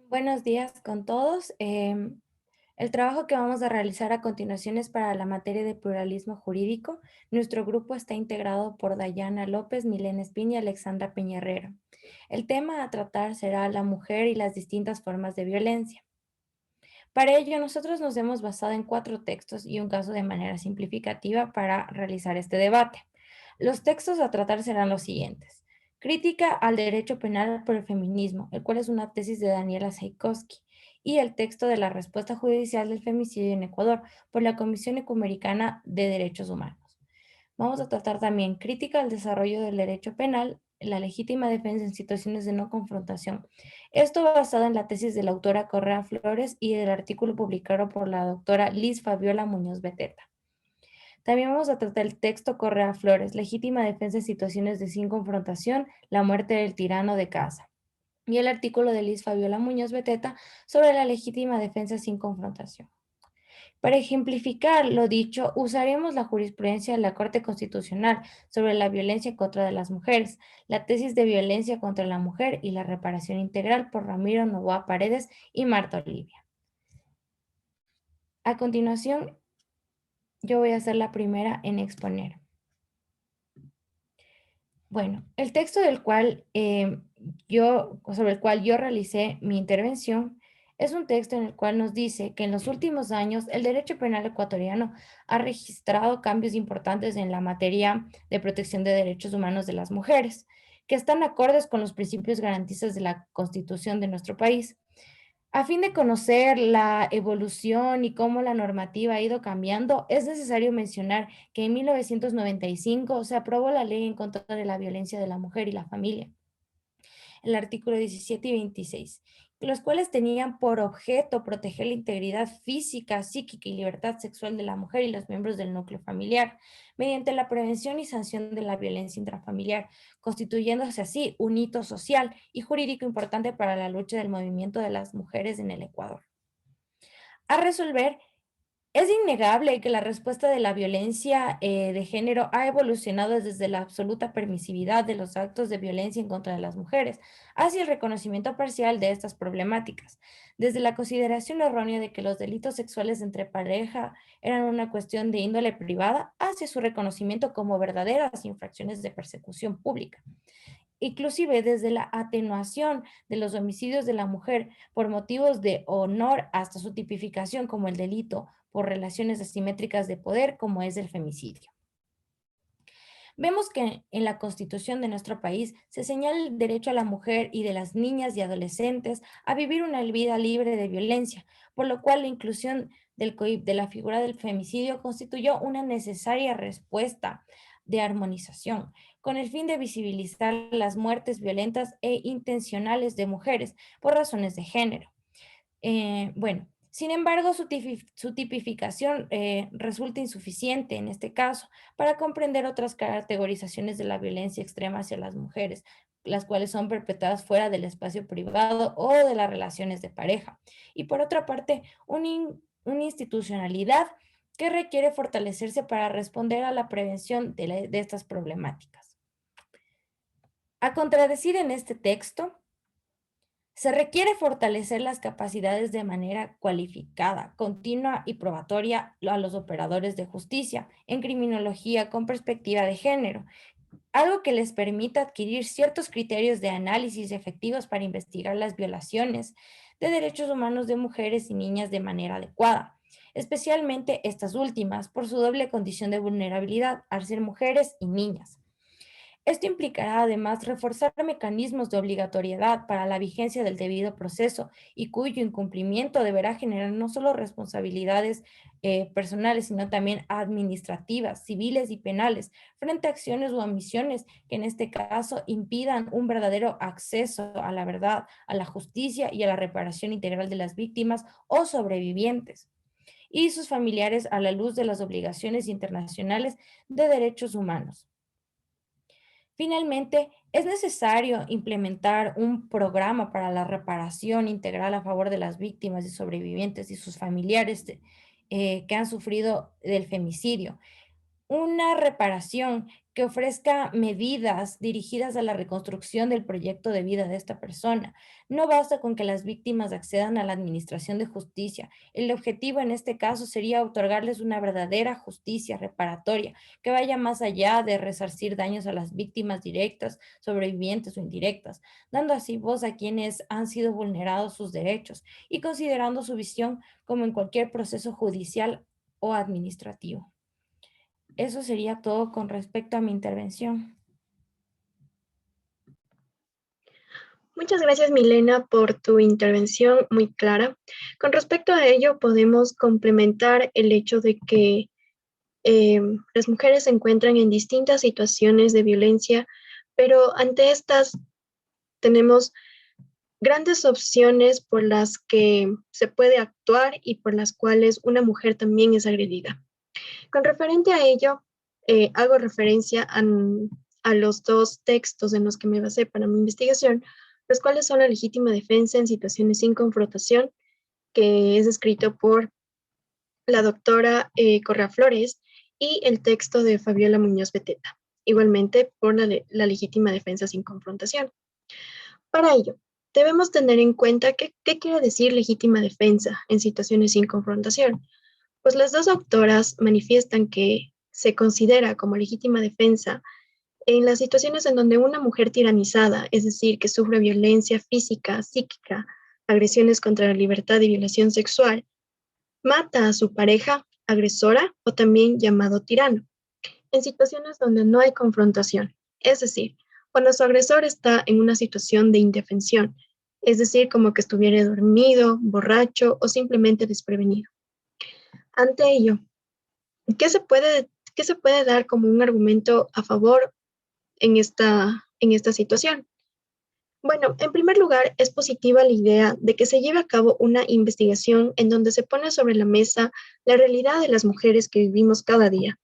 Buenos días con todos. El trabajo que vamos a realizar a continuación es para la materia de pluralismo jurídico. Nuestro grupo está integrado por Dayana López, Milena Espina y Alexandra Peñarrera. El tema a tratar será la mujer y las distintas formas de violencia. Para ello, nosotros nos hemos basado en 4 textos y un caso de manera simplificativa para realizar este debate. Los textos a tratar serán los siguientes. Crítica al derecho penal por el feminismo, el cual es una tesis de Daniela Saikowski, y el texto de la respuesta judicial del femicidio en Ecuador por la Comisión Iberoamericana de Derechos Humanos. Vamos a tratar también crítica al desarrollo del derecho penal, la legítima defensa en situaciones de no confrontación. Esto basado en la tesis de la autora Correa Flores y del artículo publicado por la doctora Liz Fabiola Muñoz Beteta. También vamos a tratar el texto Correa Flores, legítima defensa en situaciones de sin confrontación, la muerte del tirano de casa. Y el artículo de Liz Fabiola Muñoz Beteta sobre la legítima defensa sin confrontación. Para ejemplificar lo dicho, usaremos la jurisprudencia de la Corte Constitucional sobre la violencia contra de las mujeres, la tesis de violencia contra la mujer y la reparación integral por Ramiro Novoa Paredes y Marta Olivia. A continuación, yo voy a ser la primera en exponer. Bueno, el texto sobre el cual yo realicé mi intervención es un texto en el cual nos dice que en los últimos años el derecho penal ecuatoriano ha registrado cambios importantes en la materia de protección de derechos humanos de las mujeres, que están acordes con los principios garantistas de la Constitución de nuestro país. A fin de conocer la evolución y cómo la normativa ha ido cambiando, es necesario mencionar que en 1995 se aprobó la Ley en contra de la violencia de la mujer y la familia, el artículo 17 y 26, los cuales tenían por objeto proteger la integridad física, psíquica y libertad sexual de la mujer y los miembros del núcleo familiar, mediante la prevención y sanción de la violencia intrafamiliar, constituyéndose así un hito social y jurídico importante para la lucha del movimiento de las mujeres en el Ecuador. A resolver, es innegable que la respuesta de la violencia de género ha evolucionado desde la absoluta permisividad de los actos de violencia en contra de las mujeres hacia el reconocimiento parcial de estas problemáticas, desde la consideración errónea de que los delitos sexuales entre pareja eran una cuestión de índole privada hacia su reconocimiento como verdaderas infracciones de persecución pública. Inclusive desde la atenuación de los homicidios de la mujer por motivos de honor hasta su tipificación como el delito por relaciones asimétricas de poder, como es el femicidio. Vemos que en la Constitución de nuestro país se señala el derecho a la mujer y de las niñas y adolescentes a vivir una vida libre de violencia, por lo cual la inclusión del COIP de la figura del femicidio constituyó una necesaria respuesta de armonización, con el fin de visibilizar las muertes violentas e intencionales de mujeres por razones de género. Bueno, sin embargo, su tipificación resulta insuficiente en este caso para comprender otras categorizaciones de la violencia extrema hacia las mujeres, las cuales son perpetradas fuera del espacio privado o de las relaciones de pareja. Y por otra parte, una institucionalidad que requiere fortalecerse para responder a la prevención de estas problemáticas. A contradecir en este texto, se requiere fortalecer las capacidades de manera cualificada, continua y probatoria a los operadores de justicia en criminología con perspectiva de género, algo que les permita adquirir ciertos criterios de análisis efectivos para investigar las violaciones de derechos humanos de mujeres y niñas de manera adecuada, especialmente estas últimas por su doble condición de vulnerabilidad al ser mujeres y niñas. Esto implicará además reforzar mecanismos de obligatoriedad para la vigencia del debido proceso y cuyo incumplimiento deberá generar no solo responsabilidades personales, sino también administrativas, civiles y penales, frente a acciones o omisiones que en este caso impidan un verdadero acceso a la verdad, a la justicia y a la reparación integral de las víctimas o sobrevivientes y sus familiares a la luz de las obligaciones internacionales de derechos humanos. Finalmente, es necesario implementar un programa para la reparación integral a favor de las víctimas y sobrevivientes y sus familiares que han sufrido del femicidio. una reparación que ofrezca medidas dirigidas a la reconstrucción del proyecto de vida de esta persona. No basta con que las víctimas accedan a la administración de justicia. El objetivo en este caso sería otorgarles una verdadera justicia reparatoria que vaya más allá de resarcir daños a las víctimas directas, sobrevivientes o indirectas, dando así voz a quienes han sido vulnerados sus derechos y considerando su visión como en cualquier proceso judicial o administrativo. Eso sería todo con respecto a mi intervención. Muchas gracias, Milena, por tu intervención muy clara. Con respecto a ello, podemos complementar el hecho de que las mujeres se encuentran en distintas situaciones de violencia, pero ante estas tenemos grandes opciones por las que se puede actuar y por las cuales una mujer también es agredida. Con referente a ello, hago referencia a los dos textos en los que me basé para mi investigación, los cuales son la legítima defensa en situaciones sin confrontación, que es escrito por la doctora Correa Flores, y el texto de Fabiola Muñoz Beteta, igualmente por la legítima defensa sin confrontación. Para ello, debemos tener en cuenta qué quiere decir legítima defensa en situaciones sin confrontación. Pues las dos autoras manifiestan que se considera como legítima defensa en las situaciones en donde una mujer tiranizada, es decir, que sufre violencia física, psíquica, agresiones contra la libertad y violación sexual, mata a su pareja agresora o también llamado tirano, en situaciones donde no hay confrontación, es decir, cuando su agresor está en una situación de indefensión, es decir, como que estuviera dormido, borracho o simplemente desprevenido. Ante ello, ¿qué se puede, qué se puede dar como un argumento a favor en esta situación? Bueno, en primer lugar, es positiva la idea de que se lleve a cabo una investigación en donde se pone sobre la mesa la realidad de las mujeres que vivimos cada día,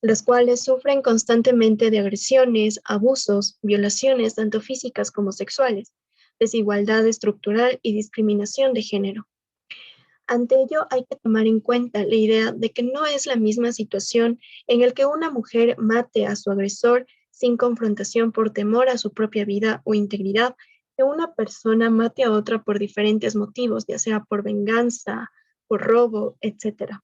las cuales sufren constantemente de agresiones, abusos, violaciones, tanto físicas como sexuales, desigualdad estructural y discriminación de género. Ante ello, hay que tomar en cuenta la idea de que no es la misma situación en el que una mujer mate a su agresor sin confrontación por temor a su propia vida o integridad, que una persona mate a otra por diferentes motivos, ya sea por venganza, por robo, etc.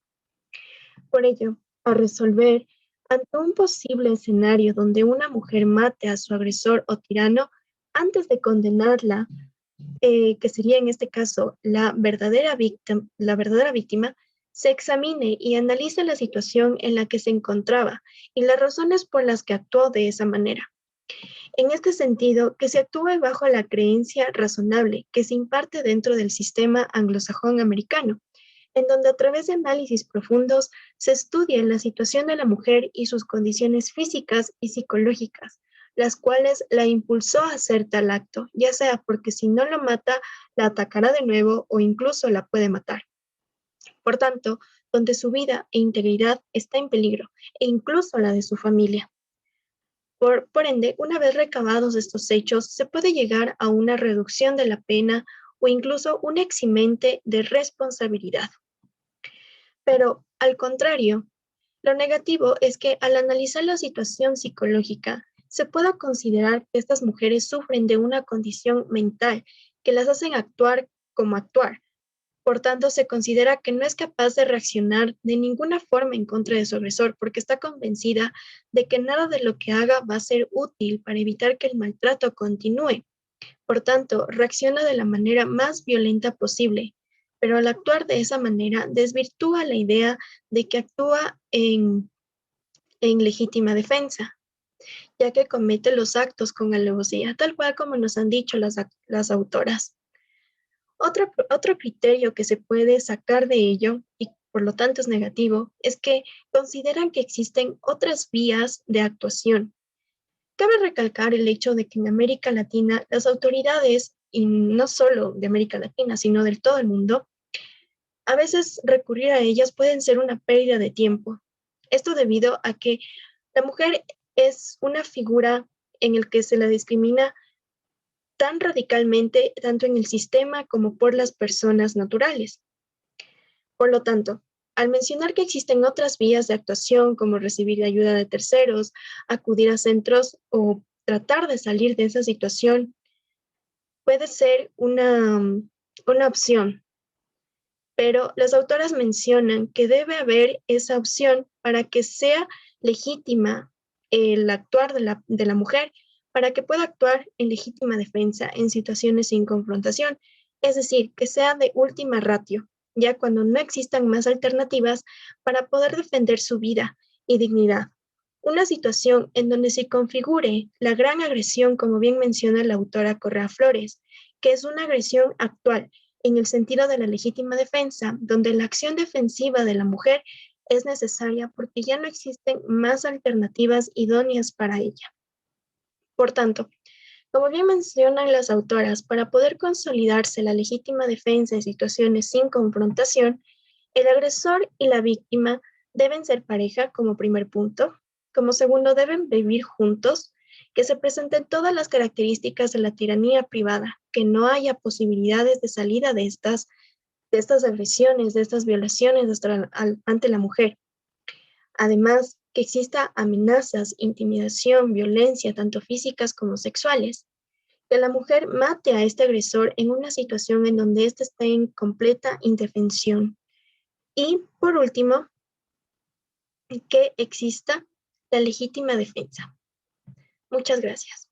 Por ello, a resolver, ante un posible escenario donde una mujer mate a su agresor o tirano, antes de condenarla, que sería en este caso la verdadera víctima, se examine y analice la situación en la que se encontraba y las razones por las que actuó de esa manera. En este sentido, que se actúe bajo la creencia razonable que se imparte dentro del sistema anglosajón americano, en donde a través de análisis profundos se estudia la situación de la mujer y sus condiciones físicas y psicológicas, las cuales la impulsó a hacer tal acto, ya sea porque si no lo mata, la atacará de nuevo o incluso la puede matar. Por tanto, donde su vida e integridad está en peligro, e incluso la de su familia. Por ende, una vez recabados estos hechos, se puede llegar a una reducción de la pena o incluso un eximente de responsabilidad. Pero, al contrario, lo negativo es que al analizar la situación psicológica, se pueda considerar que estas mujeres sufren de una condición mental que las hacen actuar como actuar. Por tanto, se considera que no es capaz de reaccionar de ninguna forma en contra de su agresor porque está convencida de que nada de lo que haga va a ser útil para evitar que el maltrato continúe. Por tanto, reacciona de la manera más violenta posible, pero al actuar de esa manera desvirtúa la idea de que actúa en legítima defensa, ya que comete los actos con alevosía, tal cual como nos han dicho las autoras. Otro criterio que se puede sacar de ello, y por lo tanto es negativo, es que consideran que existen otras vías de actuación. Cabe recalcar el hecho de que en América Latina las autoridades, y no solo de América Latina, sino del todo el mundo, a veces recurrir a ellas pueden ser una pérdida de tiempo. Esto debido a que la mujer es una figura en el que se la discrimina tan radicalmente, tanto en el sistema como por las personas naturales. Por lo tanto, al mencionar que existen otras vías de actuación como recibir ayuda de terceros, acudir a centros o tratar de salir de esa situación, puede ser una opción, pero las autoras mencionan que debe haber esa opción para que sea legítima el actuar de la mujer, para que pueda actuar en legítima defensa en situaciones sin confrontación, es decir, que sea de última ratio, ya cuando no existan más alternativas para poder defender su vida y dignidad. Una situación en donde se configure la gran agresión, como bien menciona la autora Correa Flores, que es una agresión actual en el sentido de la legítima defensa, donde la acción defensiva de la mujer es necesaria porque ya no existen más alternativas idóneas para ella. Por tanto, como bien mencionan las autoras, para poder consolidarse la legítima defensa en situaciones sin confrontación, el agresor y la víctima deben ser pareja como primer punto. Como segundo, deben vivir juntos, que se presenten todas las características de la tiranía privada, que no haya posibilidades de salida de estas agresiones, de estas violaciones ante la mujer. Además, que exista amenazas, intimidación, violencia, tanto físicas como sexuales. Que la mujer mate a este agresor en una situación en donde éste esté en completa indefensión. Y por último, que exista la legítima defensa. Muchas gracias.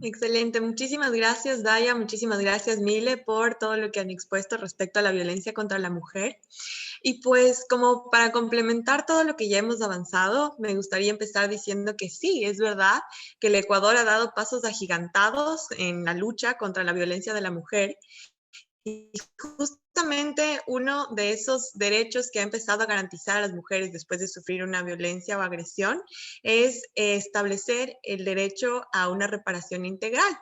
Excelente, muchísimas gracias Daya, muchísimas gracias Mile por todo lo que han expuesto respecto a la violencia contra la mujer. Y pues como para complementar todo lo que ya hemos avanzado, me gustaría empezar diciendo que sí, es verdad que el Ecuador ha dado pasos agigantados en la lucha contra la violencia de la mujer. Y justamente uno de esos derechos que ha empezado a garantizar a las mujeres después de sufrir una violencia o agresión es establecer el derecho a una reparación integral.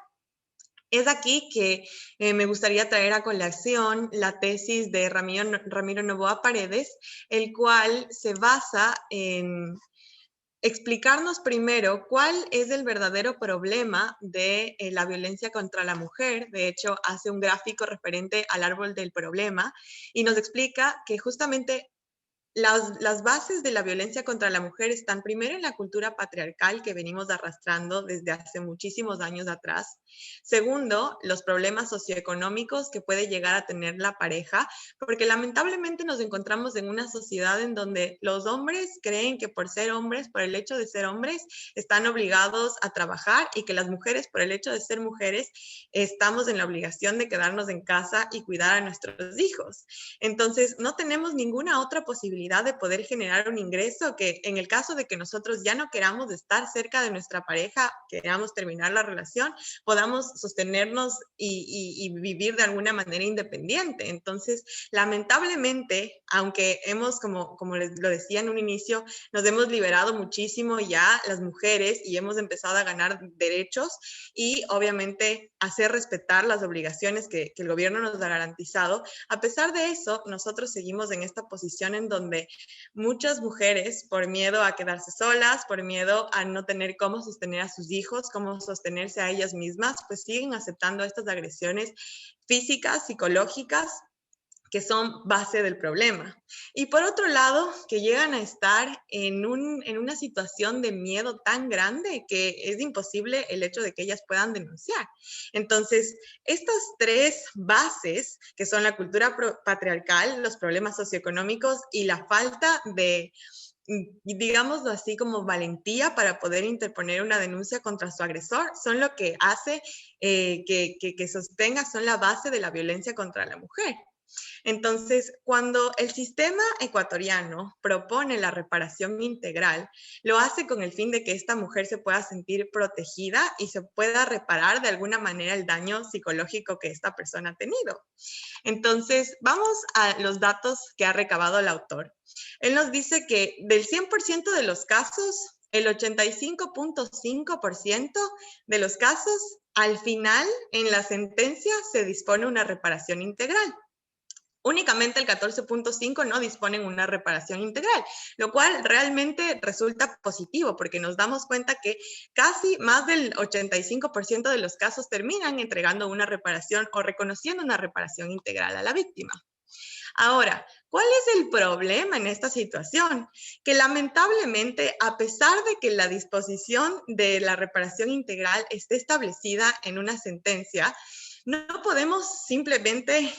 Es aquí que me gustaría traer a colación la tesis de Ramiro Novoa Paredes, el cual se basa en explicarnos primero cuál es el verdadero problema de la violencia contra la mujer. De hecho, hace un gráfico referente al árbol del problema y nos explica que justamente las bases de la violencia contra la mujer están primero en la cultura patriarcal que venimos arrastrando desde hace muchísimos años atrás. Segundo, los problemas socioeconómicos que puede llegar a tener la pareja, porque lamentablemente nos encontramos en una sociedad en donde los hombres creen que por ser hombres, por el hecho de ser hombres, están obligados a trabajar y que las mujeres, por el hecho de ser mujeres, estamos en la obligación de quedarnos en casa y cuidar a nuestros hijos. Entonces, no tenemos ninguna otra posibilidad de poder generar un ingreso que en el caso de que nosotros ya no queramos estar cerca de nuestra pareja, queramos terminar la relación, podamos sostenernos y vivir de alguna manera independiente. Entonces, lamentablemente, aunque hemos, como les lo decía en un inicio, nos hemos liberado muchísimo ya las mujeres y hemos empezado a ganar derechos y obviamente hacer respetar las obligaciones que el gobierno nos ha garantizado. A pesar de eso, nosotros seguimos en esta posición en donde muchas mujeres, por miedo a quedarse solas, por miedo a no tener cómo sostener a sus hijos, cómo sostenerse a ellas mismas, pues siguen aceptando estas agresiones físicas, psicológicas, que son base del problema. Y por otro lado, que llegan a estar en una situación de miedo tan grande que es imposible el hecho de que ellas puedan denunciar. Entonces, estas tres bases, que son la cultura patriarcal, los problemas socioeconómicos y la falta de, digámoslo así, como valentía para poder interponer una denuncia contra su agresor, son lo que hace que sostenga, son la base de la violencia contra la mujer. Entonces, cuando el sistema ecuatoriano propone la reparación integral, lo hace con el fin de que esta mujer se pueda sentir protegida y se pueda reparar de alguna manera el daño psicológico que esta persona ha tenido. Entonces, vamos a los datos que ha recabado el autor. Él nos dice que del 100% de los casos, el 85.5% de los casos, al final, en la sentencia, se dispone una reparación integral. Únicamente el 14.5 no disponen una reparación integral, lo cual realmente resulta positivo porque nos damos cuenta que casi más del 85% de los casos terminan entregando una reparación o reconociendo una reparación integral a la víctima. Ahora, ¿cuál es el problema en esta situación? Que lamentablemente, a pesar de que la disposición de la reparación integral esté establecida en una sentencia, no podemos simplemente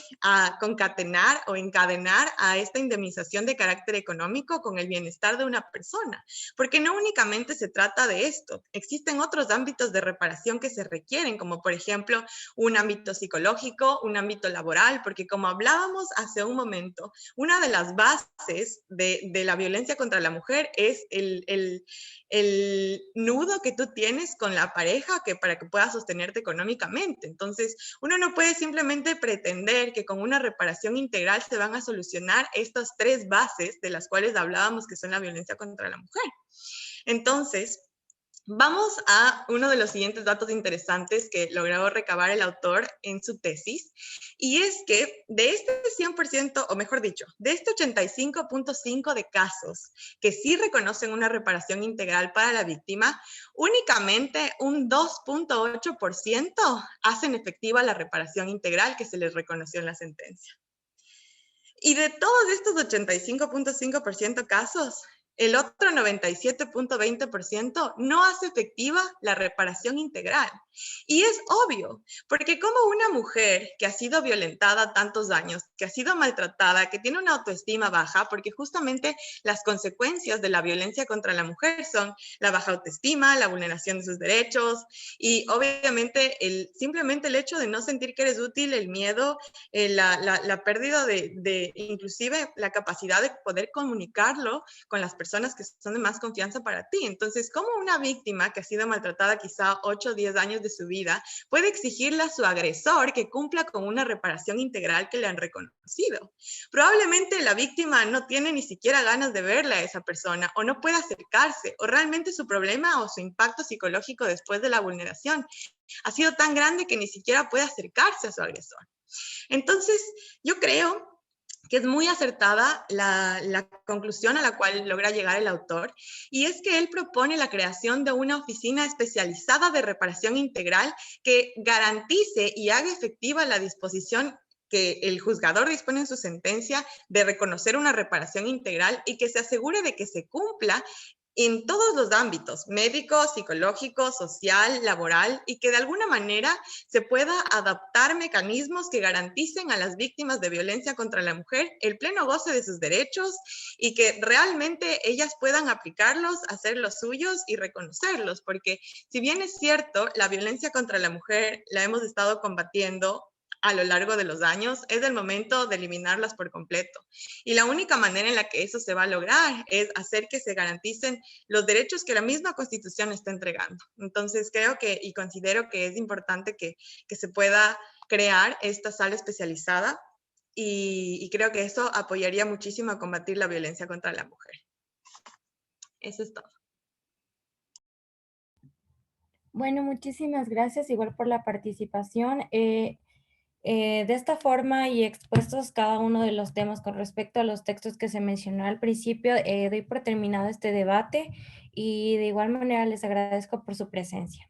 concatenar o encadenar a esta indemnización de carácter económico con el bienestar de una persona, porque no únicamente se trata de esto. Existen otros ámbitos de reparación que se requieren, como por ejemplo un ámbito psicológico, un ámbito laboral, porque como hablábamos hace un momento, una de las bases de la violencia contra la mujer es el nudo que tú tienes con la pareja para que puedas sostenerte económicamente. Entonces, uno no puede simplemente pretender que con una reparación integral se van a solucionar estas tres bases de las cuales hablábamos que son la violencia contra la mujer. Entonces, vamos a uno de los siguientes datos interesantes que logró recabar el autor en su tesis, y es que de este 100%, o mejor dicho, de este 85.5 de casos que sí reconocen una reparación integral para la víctima, únicamente un 2.8% hacen efectiva la reparación integral que se les reconoció en la sentencia. Y de todos estos 85.5% casos, el otro 97.20% no hace efectiva la reparación integral. Y es obvio, porque como una mujer que ha sido violentada tantos años, que ha sido maltratada, que tiene una autoestima baja, porque justamente las consecuencias de la violencia contra la mujer son la baja autoestima, la vulneración de sus derechos y obviamente simplemente el hecho de no sentir que eres útil, el miedo, la pérdida de inclusive la capacidad de poder comunicarlo con las personas que son de más confianza para ti. Entonces, ¿cómo una víctima que ha sido maltratada quizá 8 o 10 años de su vida puede exigirle a su agresor que cumpla con una reparación integral que le han reconocido? Probablemente la víctima no tiene ni siquiera ganas de verle a esa persona o no puede acercarse, o realmente su problema o su impacto psicológico después de la vulneración ha sido tan grande que ni siquiera puede acercarse a su agresor. Entonces, yo creo que es muy acertada la conclusión a la cual logra llegar el autor, y es que él propone la creación de una oficina especializada de reparación integral que garantice y haga efectiva la disposición que el juzgador dispone en su sentencia de reconocer una reparación integral y que se asegure de que se cumpla en todos los ámbitos, médico, psicológico, social, laboral, y que de alguna manera se pueda adaptar mecanismos que garanticen a las víctimas de violencia contra la mujer el pleno goce de sus derechos y que realmente ellas puedan aplicarlos, hacer los suyos y reconocerlos, porque si bien es cierto, la violencia contra la mujer la hemos estado combatiendo a lo largo de los años, es el momento de eliminarlas por completo. Y la única manera en la que eso se va a lograr es hacer que se garanticen los derechos que la misma Constitución está entregando. Entonces creo que y considero que es importante que se pueda crear esta sala especializada y creo que eso apoyaría muchísimo a combatir la violencia contra la mujer. Eso es todo. Bueno, muchísimas gracias igual por la participación. De esta forma y expuestos cada uno de los temas con respecto a los textos que se mencionó al principio, doy por terminado este debate y de igual manera les agradezco por su presencia.